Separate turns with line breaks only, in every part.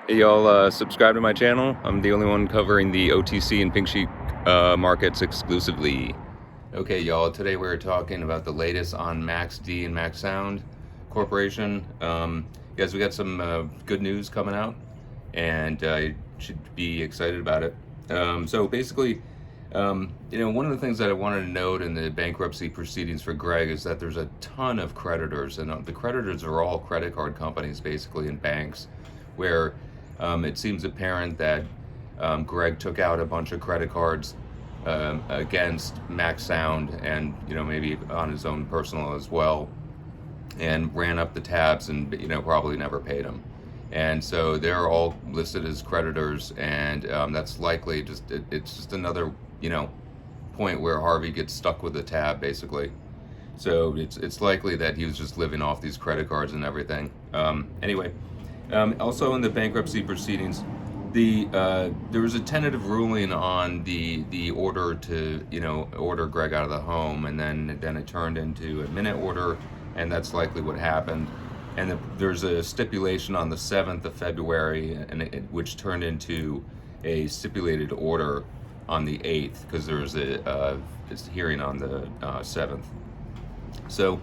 Hey y'all, subscribe to my channel. I'm the only one covering the OTC and pink sheet markets exclusively. Okay y'all, today we're talking about the latest on MAXD and MAXD Corporation. Guys, we got some good news coming out and you should be excited about it. So basically, one of the things that I wanted to note in the bankruptcy proceedings for Greg is that there's a ton of creditors, and the creditors are all credit card companies basically and banks, where it seems apparent that Greg took out a bunch of credit cards against MAXD and maybe on his own personal as well, and ran up the tabs and probably never paid them. And so they're all listed as creditors, and that's likely it's just another point where Harvey gets stuck with the tab basically. So it's likely that he was just living off these credit cards and everything. Anyway, also in the bankruptcy proceedings, there was a tentative ruling on the order to order Greg out of the home, and then it turned into a minute order, and that's likely what happened. And there's a stipulation on the 7th of February, which turned into a stipulated order on the 8th, because there was a hearing on the 7th. So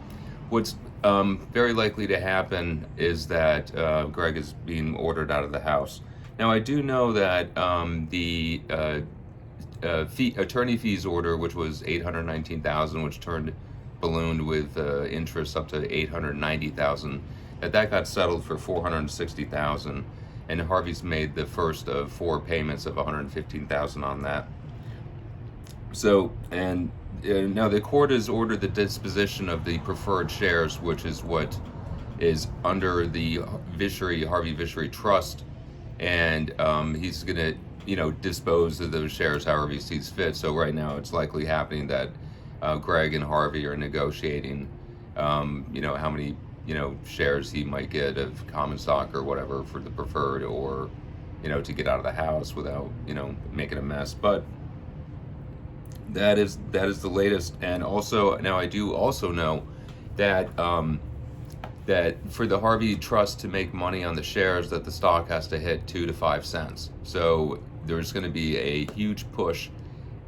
what's very likely to happen is that Greg is being ordered out of the house. Now, I do know that the attorney fees order, which was $819,000, which ballooned with interest up to $890,000, that got settled for $460,000, and Harvey's made the first of 4 payments of $115,000 on that. So, and now the court has ordered the disposition of the preferred shares, which is what is under the Harvey Vishery Trust, and he's going to dispose of those shares however he sees fit. So right now it's likely happening that Greg and Harvey are negotiating how many shares he might get of common stock or whatever for the preferred, or to get out of the house without making a mess. But that is the latest. And also, now I do also know that that for the Harvey Trust to make money on the shares, that the stock has to hit 2 to 5 cents. So there's going to be a huge push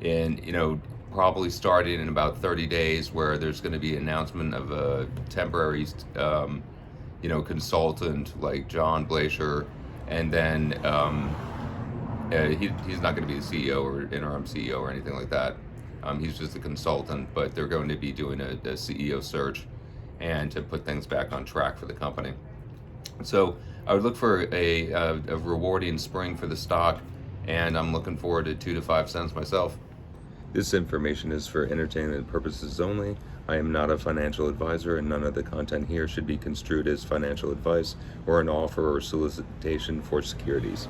in probably starting in about 30 days, where there's going to be an announcement of a temporary consultant like John Blacher, and then he's not going to be the CEO or interim CEO or anything like that. He's just a consultant, but they're going to be doing a CEO search and to put things back on track for the company. So I would look for a rewarding spring for the stock, and I'm looking forward to 2 to 5 cents myself. This information is for entertainment purposes only. I am not a financial advisor, and none of the content here should be construed as financial advice or an offer or solicitation for securities.